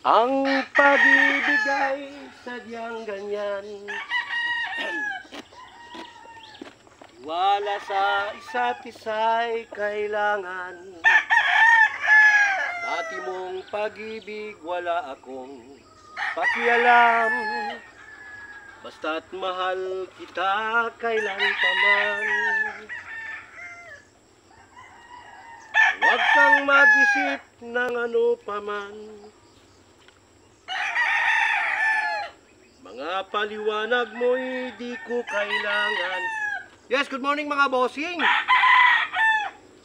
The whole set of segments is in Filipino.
Ang pag-ibig ay sadyang ganyan. Wala sa isa't isa'y kailangan. Dati mong pag-ibig wala akong pakialam. Basta't mahal kita kailan pa man. Huwag kang mag-isip ng ano pa man. Mga paliwanag mo'y di ko kailangan. Yes, good morning mga bossing.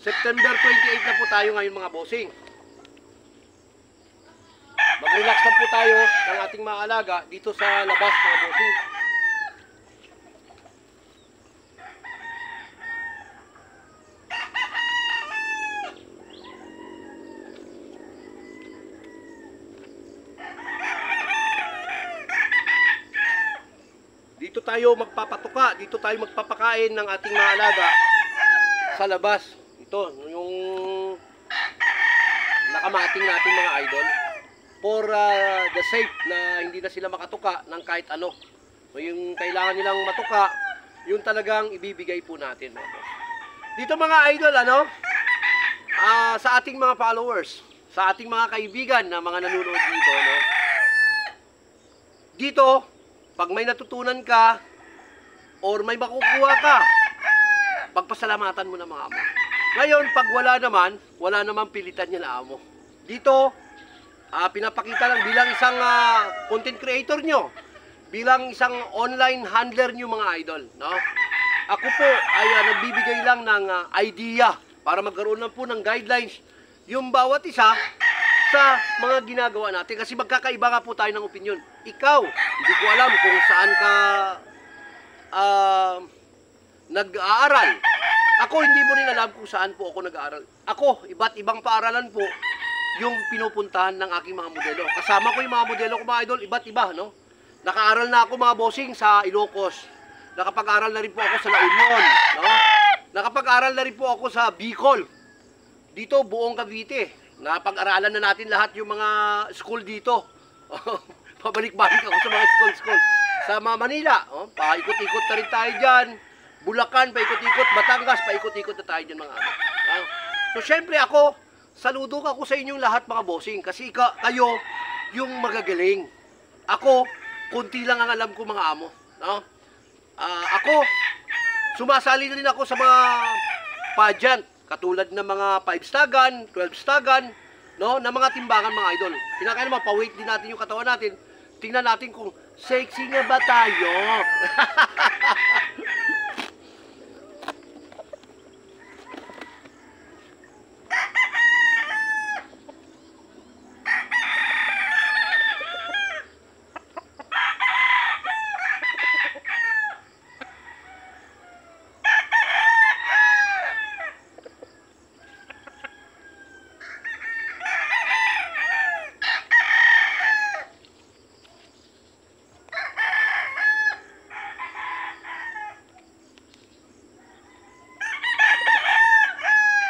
September 28 na po tayo ngayon mga bossing. Mag-relax lang po tayo ng ating mga alaga dito sa labas mga bossing. Dito tayo magpapatuka, dito tayo magpapakain ng ating mga alaga sa labas. Ito, yung nakamating natin mga idol. For the safe na hindi na sila makatuka ng kahit ano. So yung kailangan nilang matuka, yung talagang ibibigay po natin mga boss. Dito mga idol, sa ating mga followers, sa ating mga kaibigan na mga nanonood dito, no? Dito, pag may natutunan ka or may makukuha ka, pagpasalamatan mo na mga amo. Ngayon, pag wala naman pilitan niya na amo. Dito, pinapakita lang bilang isang content creator nyo, bilang isang online handler nyo mga idol, no? Ako po ay nagbibigay lang ng idea para magkaroon lang po ng guidelines yung bawat isa sa mga ginagawa natin. Kasi magkakaiba nga po tayo ng opinion. Ikaw, hindi ko alam kung saan ka nag-aaral. Ako, hindi mo rin alam kung saan po ako nag-aaral. Ako, iba't ibang paaralan po yung pinupuntahan ng aking mga modelo. Kasama ko yung mga modelo ko mga idol, iba't iba, no? Nakaaral na ako mga bossing sa Ilocos. Nakapag-aral na rin po ako sa La Union, no? Nakapag-aral na rin po ako sa Bicol. Dito, buong Cavite. Napag-aralan na natin lahat yung mga school dito. Pabalik-balik ako sa mga school. Sa Manila, paikot-ikot na rin tayo dyan. Bulacan, paikot-ikot. Batangas, paikot-ikot na tayo dyan mga ano. So, syempre ako, saludo ako sa inyong lahat mga bossing. Kasi kayo, yung magagaling. Ako, konti lang ang alam ko mga amo. No? Ako, sumasali na rin ako sa mga pageant. Katulad ng mga 5-stagan, 12-stagan, no, na mga timbangan mga idol. Kinakain naman, pa-weight din natin yung katawan natin. Tingnan natin kung sexy nga ba tayo.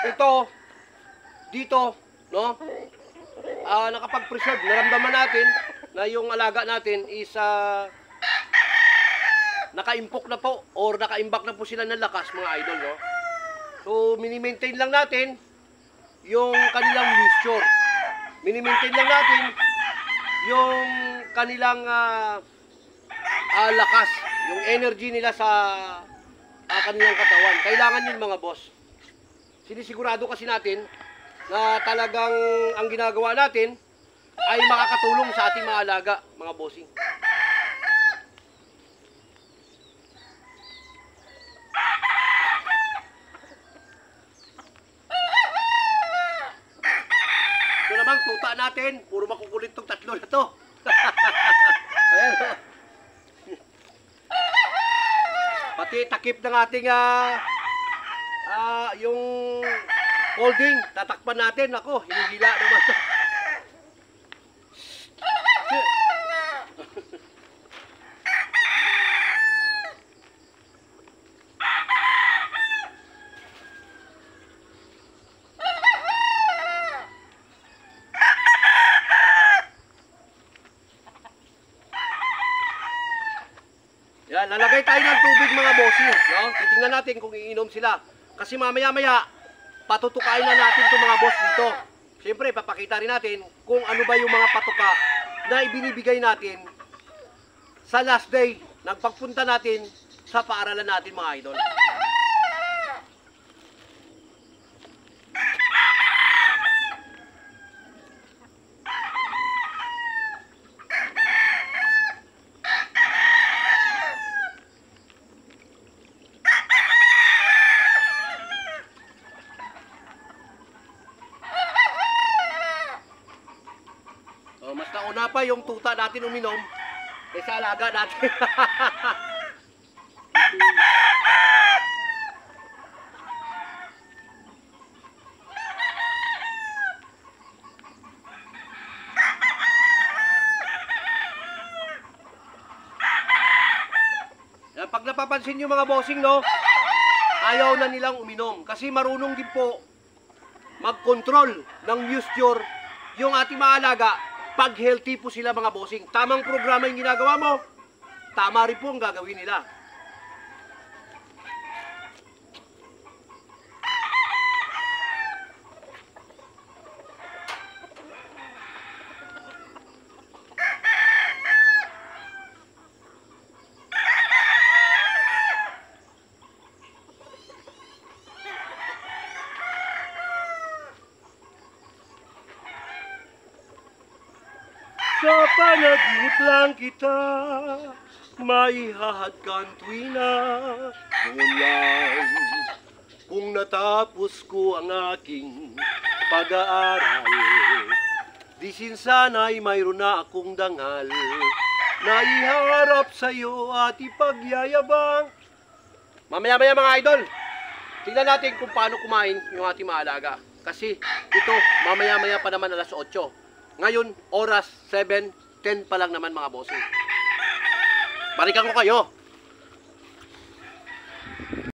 Ito, dito, no? Nakapag-preserve, naramdaman natin na yung alaga natin is nakaimpok na po or nakaimbak na po sila ng lakas mga idol, no? So, mini-maintain lang natin yung kanilang moisture. Mini-maintain lang natin yung kanilang lakas, yung energy nila sa kanilang katawan. Kailangan yun mga boss. Sinisigurado kasi natin na talagang ang ginagawa natin ay makakatulong sa ating mga alaga, mga bossing. Ito naman, tuta natin. Puro makukulit itong tatlo na to. Ayan, pati takip ng ating yung holding, tatakpan natin. Ako, hinihila naman to. lalagay tayo ng tubig mga bossing. No? Titingnan natin kung iinom sila. Kasi mamaya-maya, patutukain na natin itong mga boss dito. Siyempre, papakita rin natin kung ano ba yung mga patuka na ibinibigay natin sa last day ng pagpunta natin sa paaralan natin mga idol. Mas nauna pa yung tuta natin uminom kaysa alaga natin. Pag napapansin nyo mga bossing, no, ayaw na nilang uminom kasi marunong din po mag-control ng moisture yung ating mga alaga. Pag healthy po sila mga bossing, tamang programa yung ginagawa mo, tama rin po ang gagawin nila. Sa panaginip lang kita, maihahadkan tuwina. Noon lang, kung natapos ko ang aking pag-aaral, di sinsana'y mayroon na akong dangal na iharap sa'yo at ipagyayabang. Mamaya-maya mga idol, tingnan natin kung paano kumain yung ating mga alaga. Kasi ito, mamaya-maya pa naman alas 8. Ngayon, oras 7:10 pa lang naman mga bossing. Balikan ko kayo.